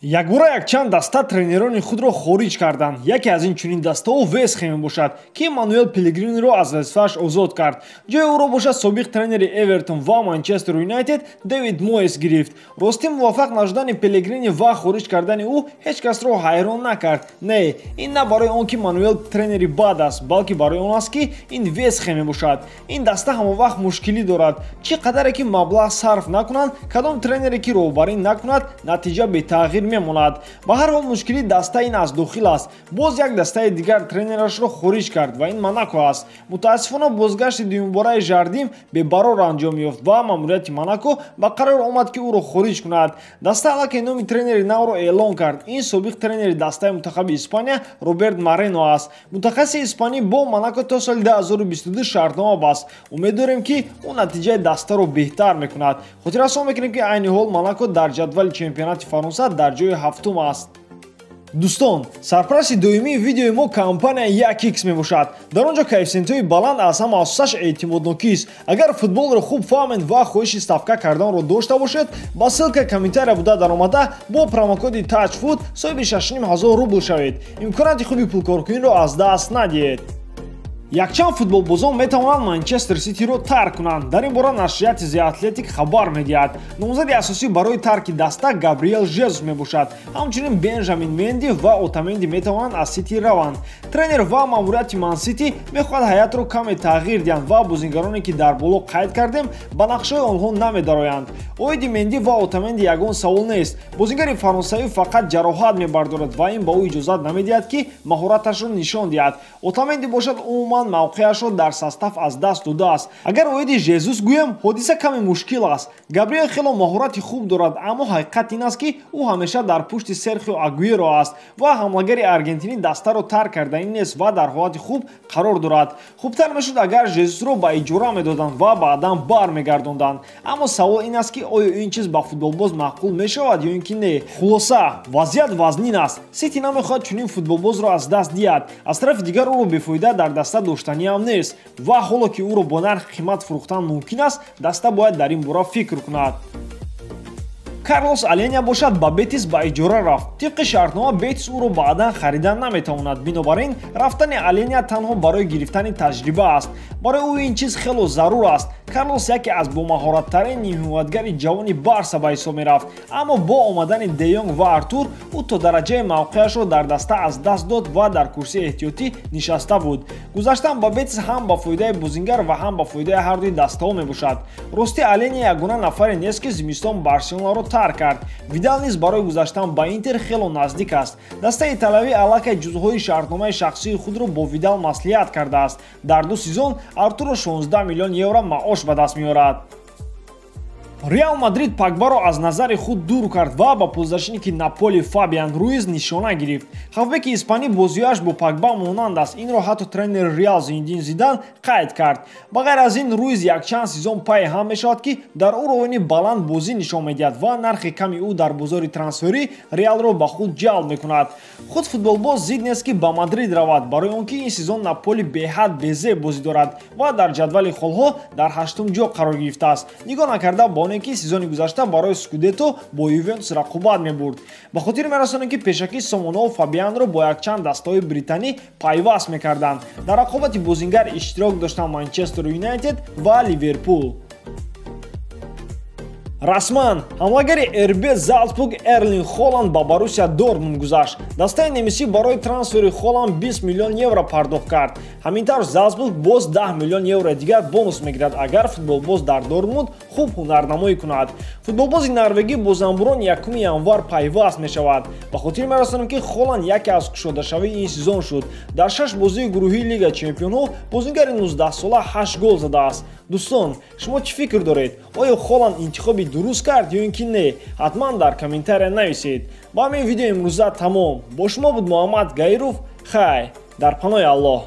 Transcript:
Якбора якчанд даста тренерони худро хориҷ карданд. Яке аз ин чунин даставо Вест Хэм бошад, ки Мануэл Пелегриниро аз вазифааш озод кард. ҷои ӯро бошад собиқ тренери Эвертон ва Манчестер Юнайтед Дэвид Моес гирифт. Рости муваффақ нашудани Пелегрини ва хориҷ кардани ӯ ҳеҷ касро ҳайрон накард. Не, ин на барои он ки Мануэл тренери бад аст, балки барои он аст ки ин Вест Хэм бошад. Ин даста ҳамавақт мушкилӣ дорад. Чӣ қадаре ки маблағ сарф накунанд, кадом тренере ки роҳбарӣ накунад, натиҷа бетағйир мемонад. Ба ҳар ҳол мушкили даста ин аз дохил аст. Боз як дастаи дигар тренерашро хориҷ кард ва ин Монако аст. Мутаассифона бозгашти дуюмбораи Жардим бебарор анҷом ёфт ва маъмурияти Монако ба қарор омад ки ӯро хориҷ кунад. Даста аллакай номи тренери навро эълон кард. Ин собиқ тренери дастаи мунтахаби Испания Роберт Морено аст. Мутахассиси испанӣ бо Монако то соли 2022 шартнома баст. Умед дорем ки ӯ натиҷаи дастаро беҳтар мекунад. Хотиррасон мекунем ки айни ҳол Монако дар ҷадвали чемпионати Фаронса дар ҷои ҳафтум аст. Дӯстон, сарпарасти доимии видеои мо компания 1x мебошад. Дар он ҷо коэффициентҳои баланд аз ҳама асосаш эътимоднокист. Агар футболро хуб фаҳмед ва хоҳиши ставка карданро дошта бошед, ба ссилка комментария буда даромада бо промокоди TouchFood соҳиби 6500 рубл шавед. Имконияти хуби пулкоркуниро аз даст надиҳед. Якчанд футболбозон метавонанд Манчестер Ситиро тарк кунанд. Дар ин бора нашрияти The Athletic хабар медиҳад. Номзади асосӣ барои тарки даста Габриэл Жезус мебошад. Ҳамчунин Бенжамин Менди ва Отаменди метавонанд аз Сити раванд. Тренер ва маъмурияти Ман Сити мехоҳад ҳайатро каме тағйир диҳанд ва бозингароне ки дар боло қайд кардем ба нақшаи онҳо намедароянд. Оиди Менди ва Отаменди ягон савол нест. Бозингари фаронсавӣ фақат ҷароҳат мебардорад ва ин ба ӯ иҷозат намедиҳад ки маҳораташро нишон диҳад. Отаменди бошад умуман мавқеашро дар состав аз даст додааст. Агар оиди Жезус гӯям, ҳодиса каме мушкил аст. Габриэл хело маҳорати хуб дорад, аммо ҳақиқат ин аст ки ӯ ҳамеша дар пушти Серхио Агуеро аст ва ҳамлагари аргентинӣ дастаро тарк кардаи нест ва дар ҳолати хуб қарор дорад. Хубтар мешуд агар Жезусро ба иҷора медоданд ва баъдан бармегардонданд. Аммо савол ин аст ки оё ин чиз ба футболбоз маъқул мешавад ё ин ки не. Хулоса, вазъият вазнин аст. Сити намехоҳад чунин футболбозро аз даст диҳад. Аз тарафи дигар ӯро бефоида дар даста доштаниам нест ва ҳоло ки ӯро бо нархи қимат фурӯхтан мумкин аст, даста бояд дар ин бора фикр кунад. Карлос Аления бошад ба Бетис ба иҷора рафт. Тибқи шартнома Бетис ӯро баъдан харидан наметавонад. Бинобар ин рафтани Аления танҳо барои гирифтани таҷриба аст. Барои ӯ ин чиз хело зарур аст. Карлос яке аз бомаҳораттарини нимҳиматгари ҷавони Барса ба ҳисоб мерафт. Аммо бо омадани Де Йонг ва Артур ӯ то дараҷаи мавқеашро дар даста аз даст дод ва дар курсии эҳтиётӣ нишаста буд. Гузаштан ба Бетис ҳам ба фоидаи бозингар ва ҳам ба фоидаи ҳардуи даставо мебошад. Рости Аления ягона нафаре нест ки зимистон Барселонаро тарк кард. Видал низ барои гузаштан ба Интер хело наздик аст. Дастаи италиявӣ аллакай ҷузъҳои шартномаи шахсии худро бо Видал маслиҳат кардааст. Дар 2 сезон Артуро 16 миллион евро маош ба даст меорад. Реал Мадрид Погбаро аз назари худ дур кард ва ба пӯзашиники Наполи Фабиан Руиз нишона гирифт. Ҳафбеки испанӣ бозиёяш бо Погба монанд аст. Инро ҳатто тренери Реал Зинедин Зидан қайд кард. Ба ғайр аз ин Руиз якчанд сезон пай ҳам мешавад ки дар уровни баланд бозӣ нишон медиҳад ва нархи ками ӯ дар бозори трансферӣ Реалро ба худ ҷалб мекунад. Худ футболбоз зид нест ки ба Мадрид равад, барои он ки ин сезон Наполи беҳад безеб бозӣ дорад ва дар ҷадвали холҳо дар 8-ум ҷо қарор гирифтааст. Нигоҳ накарда ба ки сезони гузашта барои Скудето бо Ювентус рақобат мебурд. Ба хотир мерасонем ки пешакӣ Сомонов Фабианро бо якчанд дастаҳои британӣ пайваст мекарданд. Дар рақобати бозингар иштирок доштанд Манчестер Юнайтед ва Ливерпул. Расман ҳамлагари РБ Залцбург Эрлинг Холланд ба Боруссия Дортмунд гузашт. Дастаи немисӣ барои трансфери Холланд 20 миллион евро пардохт кард. Ҳамин тавр Залцбург боз 10 миллион евро дигар бонус мегирад агар футболбоз дар Дортмунд хуб ҳунарнамоӣ кунад. Футболбози норвегӣ бо Замбурон 1 январ пайваст мешавад. Ба хотир мерасонем ки Холланд яке аз кушодашавии ин сезон шуд. Дар 6 бозии гурӯҳии Лига Чемпионҳо бозингари 19-сола 8 гол задааст. Дӯстон, шумо чӣ фикр доред? Оё Холланд интихоби дуруст кард ё ин ки не? Ҳатман дар комментария нависед. Ба ҳамин видео имрӯза тамом. Бо шумо буд Муҳаммад Гаиров. Хай, дар паноҳи Аллоҳ.